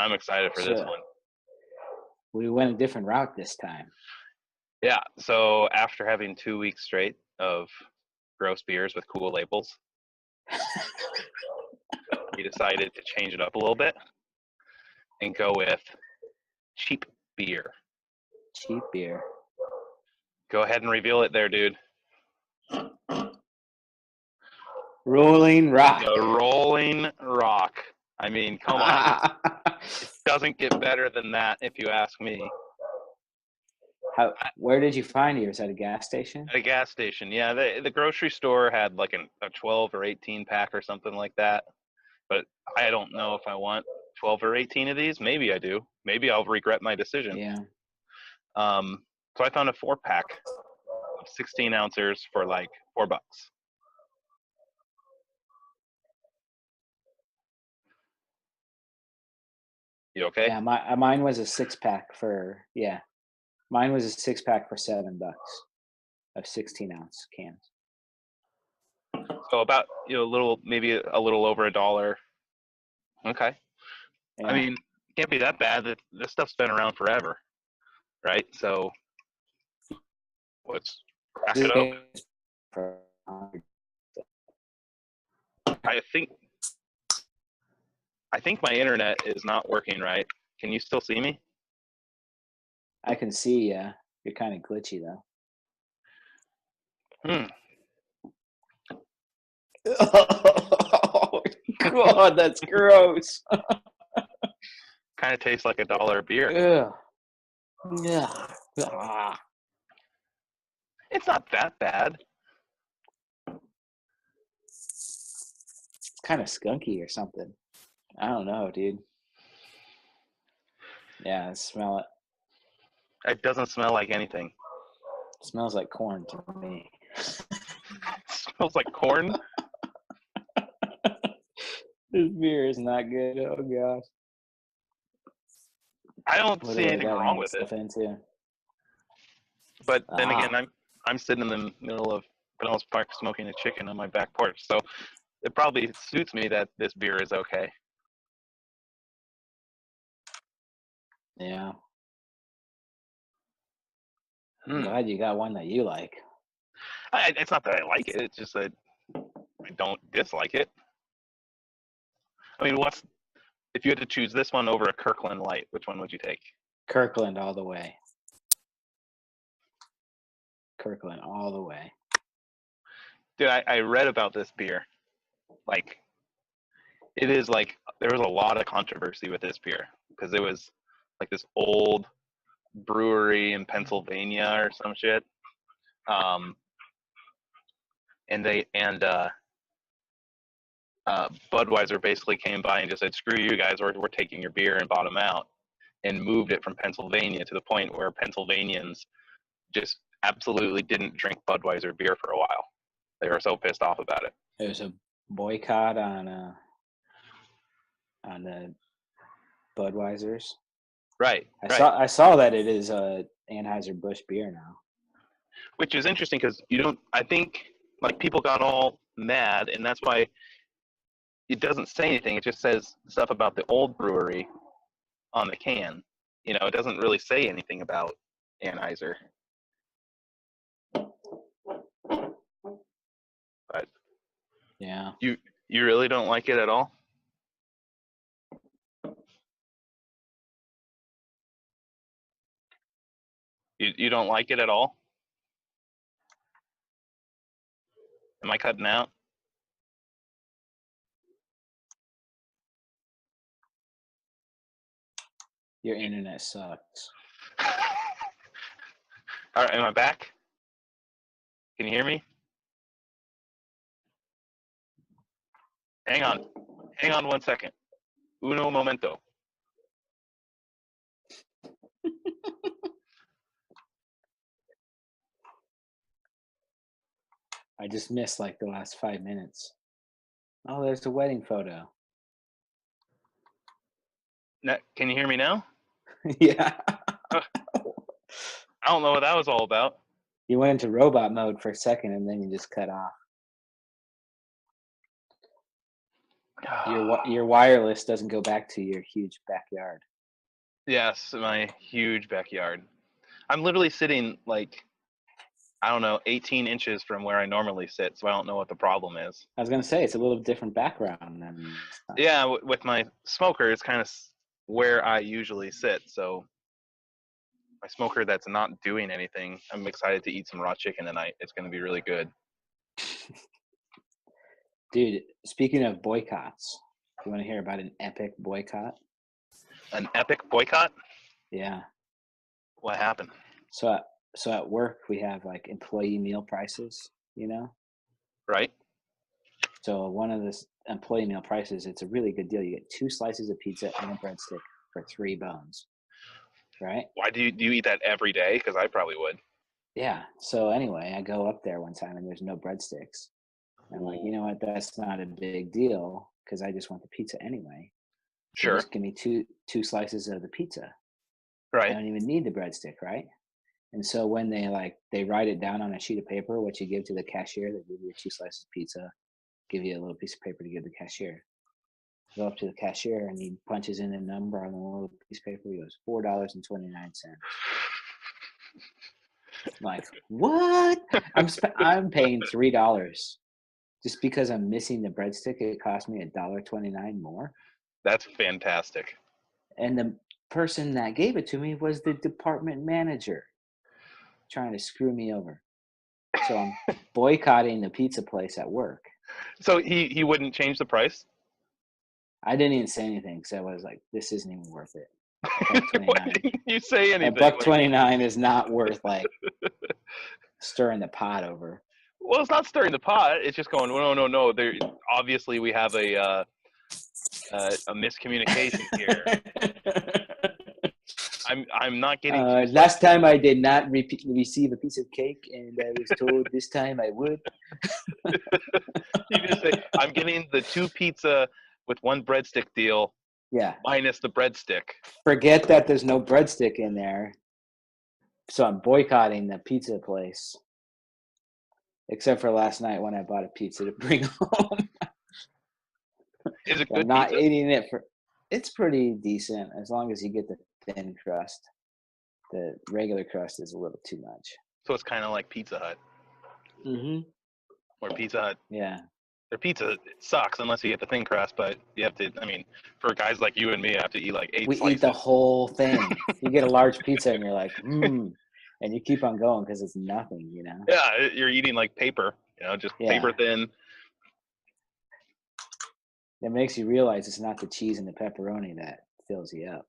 I'm excited for this So one. we went a different route this time. Yeah. So after having 2 weeks straight of gross beers with cool labels, we decided to change it up a little bit and go with cheap beer. Cheap beer. Go ahead and reveal it there, dude. Rolling Rock. The Rolling Rock. I mean, come on. It doesn't get better than that, if you ask me. Where did you find yours? At a gas station? At a gas station, yeah. The grocery store had like a 12 or 18 pack or something like that. But I don't know if I want 12 or 18 of these. Maybe I do. Maybe I'll regret my decision. Yeah. So I found a 4-pack of 16 ounces for like $4. You okay? Yeah, mine was a 6-pack for Mine was a 6-pack for $7 of 16-ounce cans. So about maybe a little over $1. Okay. Yeah. I mean, can't be that bad. This stuff's been around forever, right? So let's crack it up. I think my internet is not working right. Can you still see me? I can see. You're kind of glitchy though. Oh, God, that's gross. Kind of tastes like $1 beer. Yeah. It's not that bad. It's kind of skunky or something. I don't know, dude. Yeah, smell it. It doesn't smell like anything. It smells like corn to me. It smells like corn? This beer is not good. Oh, gosh. I don't see anything wrong with it. But then again, I'm sitting in the middle of Pinellas Park smoking a chicken on my back porch, so it probably suits me that this beer is okay. Yeah. I'm glad you got one that you like. It's not that I like it. It's just that I don't dislike it. I mean, if you had to choose this one over a Kirkland Light, which one would you take? Kirkland all the way. Kirkland all the way. Dude, I read about this beer. Like, it is like, there was a lot of controversy with this beer because it was like this old brewery in Pennsylvania or some shit. Budweiser basically came by and just said, screw you guys, we're taking your beer, and bought them out and moved it from Pennsylvania to the point where Pennsylvanians just absolutely didn't drink Budweiser beer for a while. They were so pissed off about it. There was a boycott on the Budweisers. Right. I saw that it is Anheuser-Busch beer now. Which is interesting because I think like people got all mad, and that's why it doesn't say anything. It just says stuff about the old brewery on the can. It doesn't really say anything about Anheuser. But yeah, you really don't like it at all? You don't like it at all? Am I cutting out? Your internet sucks. All right, am I back? Can you hear me? Hang on 1 second. Uno momento. I just missed like the last 5 minutes. Oh, there's a wedding photo. Now, can you hear me now? Yeah. I don't know what that was all about. You went into robot mode for a second and then you just cut off. Your wireless doesn't go back to your huge backyard. Yes, my huge backyard. I'm literally sitting like, I don't know, 18 inches from where I normally sit, so I don't know what the problem is. I was gonna say it's a little different background than Yeah, with my smoker, it's kind of where I usually sit. So my smoker that's not doing anything, I'm excited to eat some raw chicken tonight. It's going to be really good. Dude, speaking of boycotts, you want to hear about an epic boycott? An epic boycott? Yeah. What happened? So at work we have like employee meal prices, you know? Right? So one of the employee meal prices, it's a really good deal. You get 2 slices of pizza and a breadstick for 3 bones. Right? Why do you eat that every day? Because I probably would. Yeah. So anyway, I go up there one time and there's no breadsticks. I'm like, you know what? That's not a big deal because I just want the pizza anyway. So Sure. just give me two slices of the pizza. I Right. don't even need the breadstick, right? And so when they write it down on a sheet of paper, what you give to the cashier, they give you 2 slices of pizza, give you a little piece of paper to give the cashier. Go up to the cashier and he punches in a number on the little piece of paper. He goes $4.29. I'm like, what? I'm paying $3 just because I'm missing the breadstick. It cost me $1.29 more. That's fantastic. And the person that gave it to me was the department manager trying to screw me over. So I'm boycotting the pizza place at work. So he wouldn't change the price? I didn't even say anything because I was like, this isn't even worth it. Why didn't you say A anything? $1.29 is not worth like stirring the pot over. Well, it's not stirring the pot. It's just going, no. There, obviously, we have a miscommunication here. I'm not getting. Last time I did not receive a piece of cake, and I was told this time I would. You just say, I'm getting the 2 pizza with 1 breadstick deal. Yeah. Minus the breadstick. Forget that there's no breadstick in there. So I'm boycotting the pizza place. Except for last night when I bought a pizza to bring home. Is it I'm good not pizza? eating it for. It's pretty decent as long as you get the thin crust. The regular crust is a little too much. So it's kind of like Pizza Hut. Mm-hmm. Or Pizza Hut. Yeah. Their pizza sucks unless you get the thin crust, but you have to. I mean, for guys like you and me, I have to eat like 8 We slices. eat the whole thing. You get a large pizza and you're like, and you keep on going because it's nothing, you know. Yeah, you're eating like paper, just paper thin. It makes you realize it's not the cheese and the pepperoni that fills you up.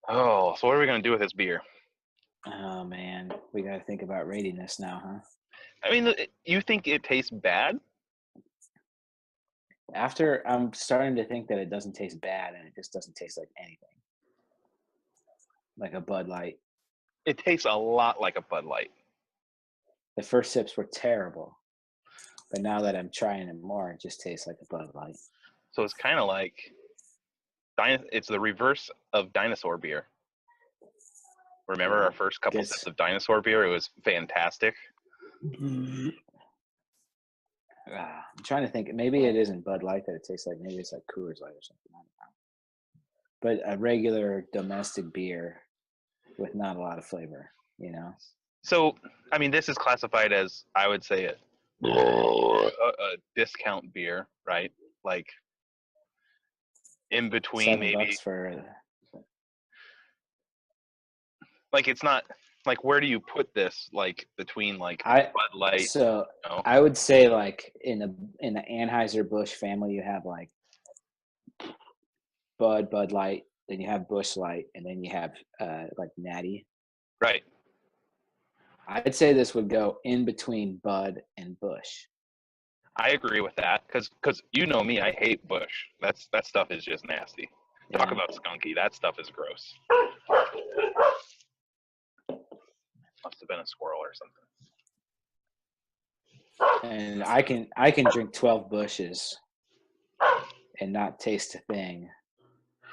Oh, so what are we gonna do with this beer? Oh man, we got to think about rating this now, huh? I mean, you think it tastes bad? After I'm starting to think that it doesn't taste bad and it just doesn't taste like anything. Like a Bud Light. It tastes a lot like a Bud Light. The first sips were terrible. But now that I'm trying it more, it just tastes like a Bud Light. So it's kind of like it's the reverse of dinosaur beer. Remember our first couple sips of dinosaur beer? It was fantastic. I'm trying to think. Maybe it isn't Bud Light that it tastes like. Maybe it's like Coors Light or something. I don't know. But a regular domestic beer with not a lot of flavor, you know? So, I mean, this is classified as, I would say, a discount beer, right? Like in between, maybe. $7 for. Like it's not like, where do you put this? Like between like Bud Light. So I would say like in the Anheuser-Busch family, you have like Bud Light, then you have Busch Light, and then you have like Natty. Right. I'd say this would go in between Bud and Busch. I agree with that because you know me, I hate Busch. That stuff is just nasty. Talk about skunky. That stuff is gross. Must have been a squirrel or something. And I can drink 12 Bushes and not taste a thing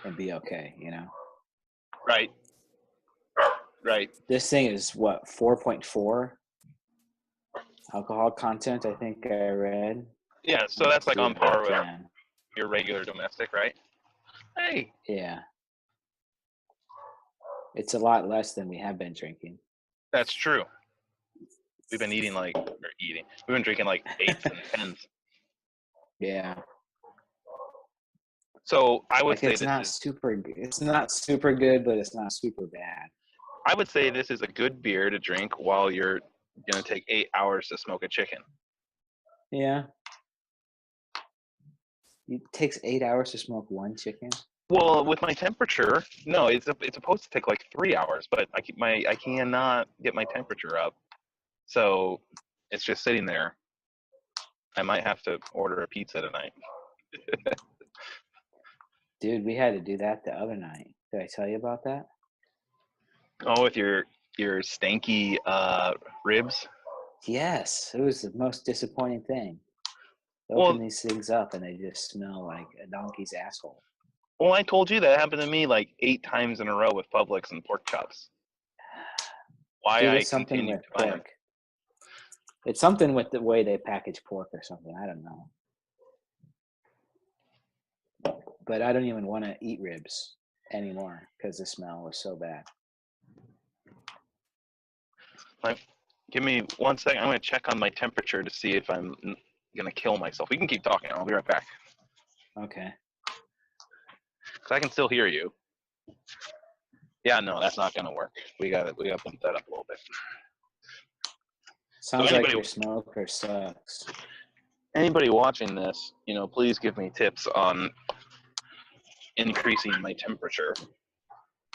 and be okay, you know? Right. Right. This thing is what, 4.4? Alcohol content, I think I read. Yeah, so that's like on par with Can. your regular domestic, right? Hey, Yeah. It's a lot less than we have been drinking. that's true. We've been eating like, or eating. We've been drinking like 8s and 10s. Yeah. So I would Like say it's not super good, but it's not super bad. I would say this is a good beer to drink while you're gonna take 8 hours to smoke a chicken. Yeah. It takes 8 hours to smoke one chicken. Well, with my temperature, no, it's supposed to take like 3 hours, but I cannot get my temperature up, so it's just sitting there. I might have to order a pizza tonight. Dude, we had to do that the other night. Did I tell you about that? Oh, with your stanky ribs. Yes. It was the most disappointing thing. Open Well, these things up and they just smell like a donkey's asshole. well, I told you that happened to me like 8 times in a row with Publix and pork chops. Why Dude, I it's something continue with to buy them. pork. It's something with the way they package pork or something. I don't know. But I don't even want to eat ribs anymore because the smell was so bad. Give me 1 second. I'm going to check on my temperature to see if I'm going to kill myself. We can keep talking. I'll be right back. Okay. Because I can still hear you. Yeah, no, that's not going to work. We got to bump that up a little bit. Sounds like your smoker sucks. Anybody watching this, please give me tips on increasing my temperature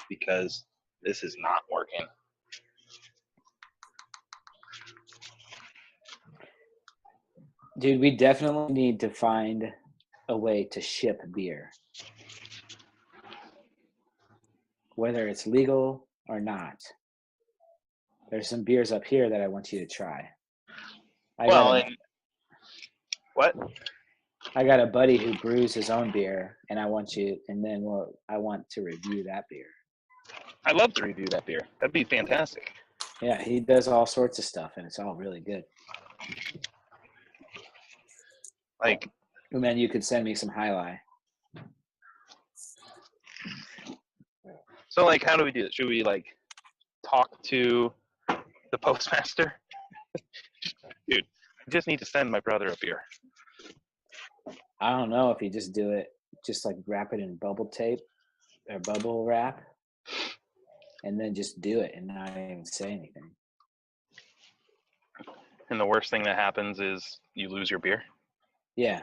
because this is not working. Dude, we definitely need to find a way to ship beer. Whether it's legal or not. There's some beers up here that I want you to try. What? I got a buddy who brews his own beer, and I want to review that beer. I'd love to review that beer. That'd be fantastic. Yeah, he does all sorts of stuff, and it's all really good. Like, and then you could send me some highlight. So, like, how do we do this? Should we, like, talk to the postmaster? Dude, I just need to send my brother a beer. I don't know if you just do it, just like wrap it in bubble tape or bubble wrap, and then just do it and not even say anything. And the worst thing that happens is you lose your beer? Yeah.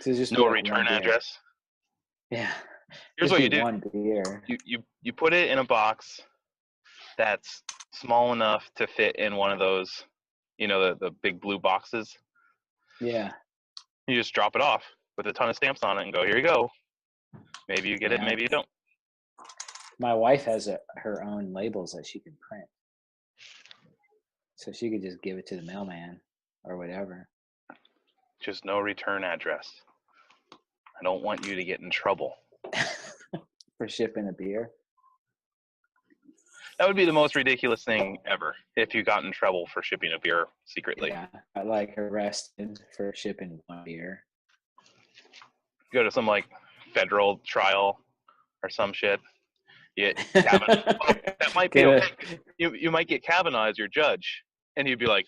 So just no return address? Yeah. Here's what you do. One beer. You put it in a box that's small enough to fit in one of those, the big blue boxes. Yeah. You just drop it off with a ton of stamps on it and go, here you go. Maybe you get it, maybe you don't. My wife has her own labels that she can print. So she could just give it to the mailman or whatever. Just no return address. I don't want you to get in trouble. For shipping a beer? That would be the most ridiculous thing ever if you got in trouble for shipping a beer secretly. Yeah, I like arrested for shipping one beer. Go to some like federal trial or some shit. Yeah, that might be okay. You might get Kavanaugh as your judge, and you'd be like,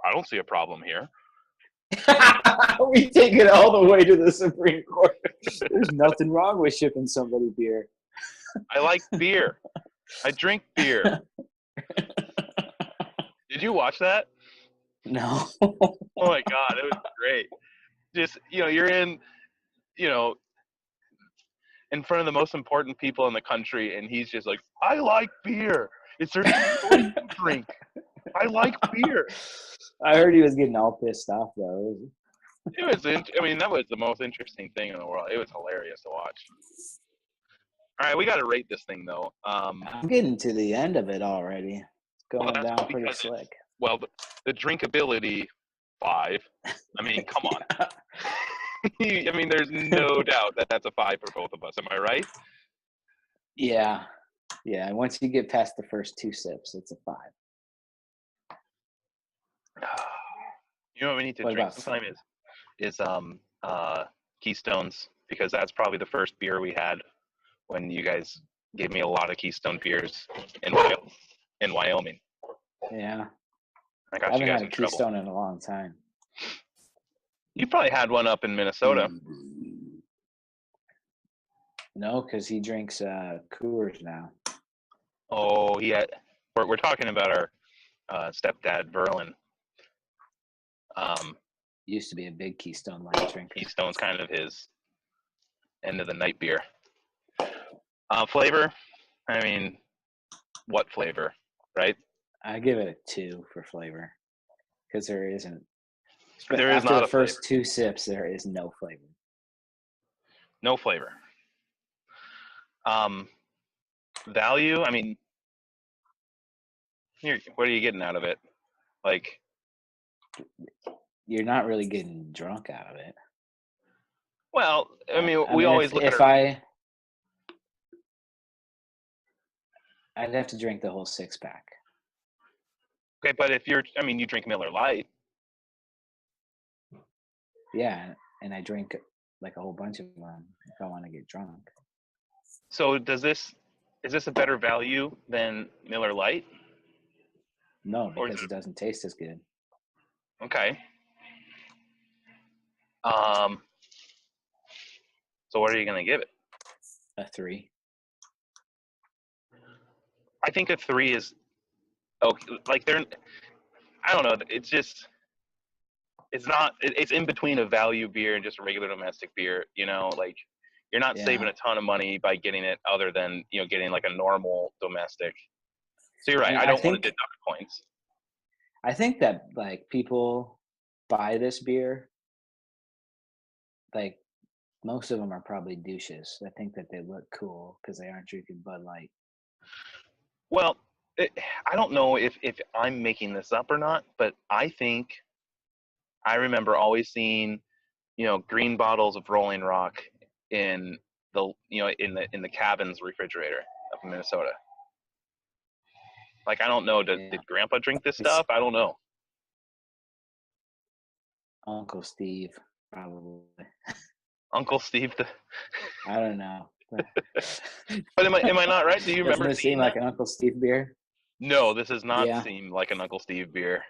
I don't see a problem here. We take it all the way to the Supreme Court. There's nothing wrong with shipping somebody beer. I like beer. I drink beer. Did you watch that? No. Oh my God, it was great. Just, you're in front of the most important people in the country, and he's just like, I like beer. Is there something to drink? I like beer. I heard he was getting all pissed off, though. That was the most interesting thing in the world. It was hilarious to watch. All right, we got to rate this thing, though. I'm getting to the end of it already. It's going down pretty slick. Well, the drinkability, 5. I mean, come on. There's no doubt that that's a 5 for both of us. Am I right? Yeah. Yeah, and once you get past the first 2 sips, it's a 5. You know what we need to What drink about sometime is Keystones, because that's probably the first beer we had when you guys gave me a lot of Keystone beers in Wyoming. yeah? I I got you haven't guys had a in trouble. Keystone in a long time. You probably had one up in Minnesota. No, because he drinks Coors now. Oh, we're talking about our stepdad Verlin. Used to be a big Keystone Light drinker. Keystone's kind of his end of the night beer. Flavor, I mean, what flavor, right? I give it a 2 for flavor because there isn't. But There is after not the a flavor. first 2 sips, there is no flavor. No flavor. Value, I mean, what are you getting out of it? Like, You're not really getting drunk out of it. well, I mean, I we mean, always look if at I'd have to drink the whole 6-pack. okay, but if you drink Miller Lite. Yeah, and I drink like a whole bunch of them if I want to get drunk. So is this a better value than Miller Lite? No, Or because it doesn't taste as good. okay. Um, so what are you gonna give it? A 3. I think a 3 is okay. Like I don't know. It's in between a value beer and just a regular domestic beer. Like you're not saving Yeah. a ton of money by getting it, other than getting like a normal domestic. So you're right. And I don't want to deduct points. I think that like people buy this beer, like most of them are probably douches. I think that they look cool because they aren't drinking Bud Light. Well, I don't know if I'm making this up or not, but I remember always seeing, green bottles of Rolling Rock in the cabin's refrigerator up in Minnesota. Like, I don't know, did Yeah. Grandpa drink this It's stuff? I don't know. Uncle Steve, probably. Uncle Steve, I don't know. but am I not right? Do you Doesn't remember this seem seeing like that? an Uncle Steve beer? No, this does not Yeah. seem like an Uncle Steve beer.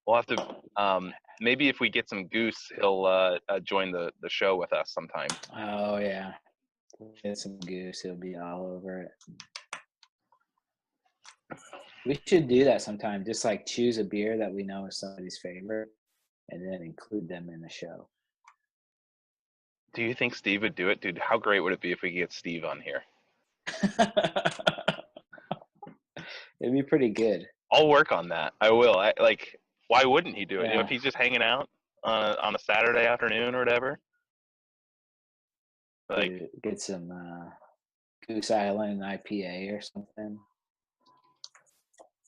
We'll have to maybe if we get some Goose, he'll join the show with us sometime. Oh yeah. Get some Goose. He'll be all over it. We should do that sometime. Just like choose a beer that we know is somebody's favorite, and then include them in the show. Do you think Steve would do it, dude? How great would it be if we could get Steve on here? It'd be pretty good. I'll work on that. I will. Why wouldn't he do it? Yeah. If he's just hanging out on a Saturday afternoon or whatever. Like, Get some Goose Island IPA or something.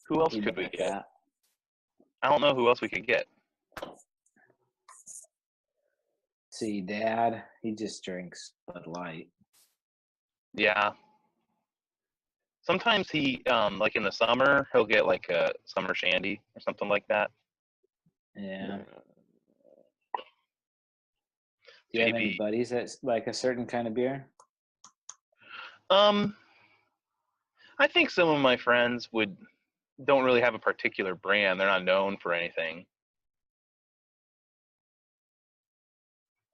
who else He'd could we like get? that. I don't know who else we could get. See, Dad, he just drinks Bud Light. Yeah. Sometimes he, like in the summer, he'll get like a summer shandy or something like that. Yeah. Do you have any JB. buddies that like a certain kind of beer? I think some of my friends don't really have a particular brand. They're not known for anything.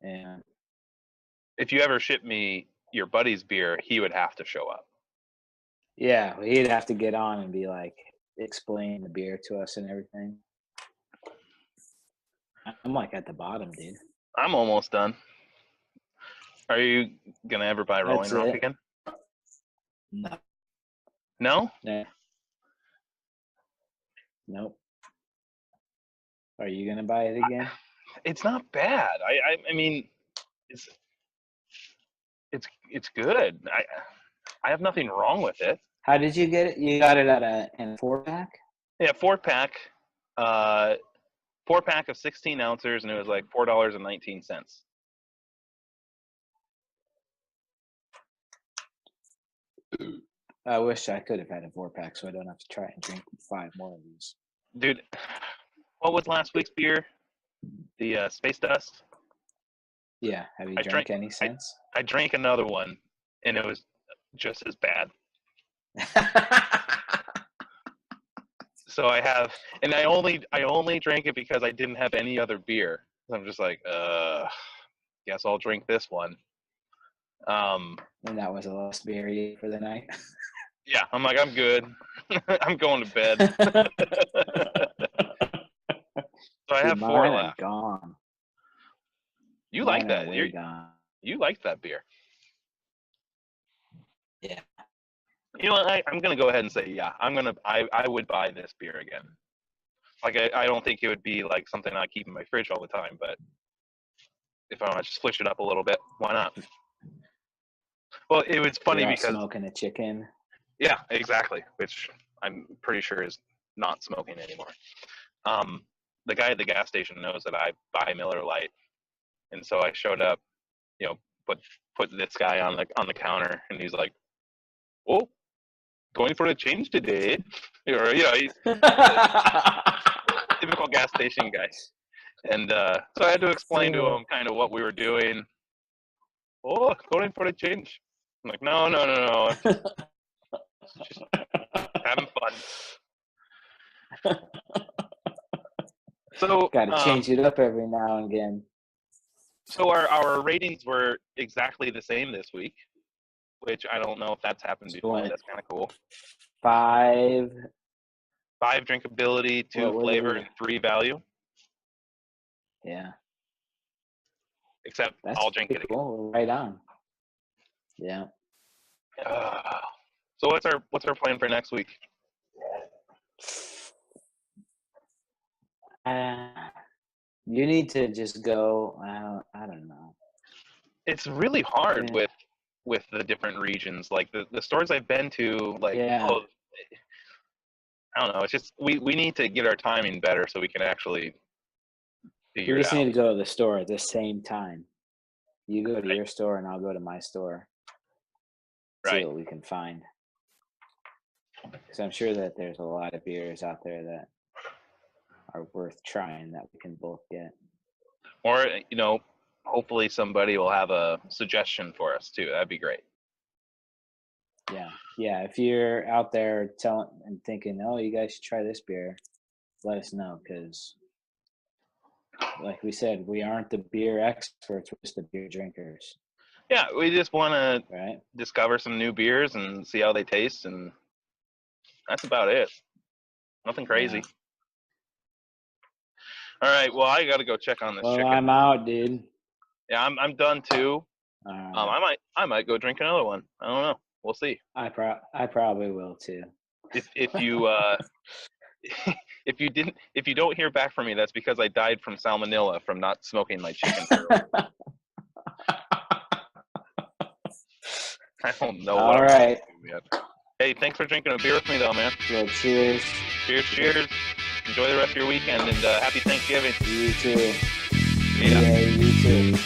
Yeah. If you ever ship me your buddy's beer, he would have to show up. Yeah, well, he'd have to get on and be like, explain the beer to us and everything. I'm like at the bottom, dude. I'm almost done. Are you gonna ever buy Rolling That's Rock it. again? No. No? Yeah. Nope. Are you gonna buy it again? It's not bad. I mean, it's good. I have nothing wrong with it. How did you get it? You got it at in a 4-pack? Yeah, 4-pack, 4-pack of 16 ounces, and it was like $4.19. I wish I could have had a 4-pack so I don't have to try and drink 5 more of these. Dude, what was last week's beer? The Space Dust. Yeah. Have you I drank drank. any since? I drank another one, and it was just as bad. So I have, and I only drank it because I didn't have any other beer. So I'm just like, guess I'll drink this one. And that was the last beer you ate for the night. Yeah, I'm like, I'm good. I'm going to bed. So I have 4 Mine are left. gone. You Mine like are that? way gone. You liked that beer. Yeah. You know what? I'm gonna go ahead and say, yeah. I would buy this beer again. Like I don't think it would be like something I keep in my fridge all the time, but if I want to just switch it up a little bit, why not? Well, it was funny You're out because smoking a chicken. yeah, exactly. Which I'm pretty sure is not smoking anymore. The guy at the gas station knows that I buy Miller Lite, and so I showed up, put this guy on the counter, and he's like, "Oh, going for a change today," or he's typical gas station guy. And so I had to explain to him kind of what we were doing. Oh, going for a change. I'm like, no, just having fun. So Got to change it up every now and again. So our ratings were exactly the same this week, which I don't know if that's happened before. That's kind of cool. 5 drinkability, 2 flavor, and 3 value. Yeah. Except That's I'll drink it again. Cool. Right on. Yeah. So what's our plan for next week? You need to just go. I don't know. It's really hard with the different regions. Like the stores I've been to, like I don't know. It's just we need to get our timing better so we can actually figure it out. We just need to go to the store at the same time. You go to your store and I'll go to my store. See what we can find. Because I'm sure that there's a lot of beers out there that are worth trying that we can both get. Or, hopefully somebody will have a suggestion for us too. That'd be great. Yeah. If you're out there telling and thinking, oh, you guys should try this beer, let us know. Because, like we said, we aren't the beer experts. We're just the beer drinkers. Yeah, we just want to discover some new beers and see how they taste, and that's about it. Nothing crazy. Yeah. All right. Well, I got to go check on this chicken. I'm out, dude. Yeah, I'm done too. Right. I might go drink another one. I don't know. We'll see. I probably will too. If you if you don't hear back from me, that's because I died from salmonella from not smoking my chicken for a while. I don't know. All right. Hey, thanks for drinking a beer with me, though, man. Well, cheers. Cheers. Enjoy the rest of your weekend, and happy Thanksgiving. You too. Yeah, you too.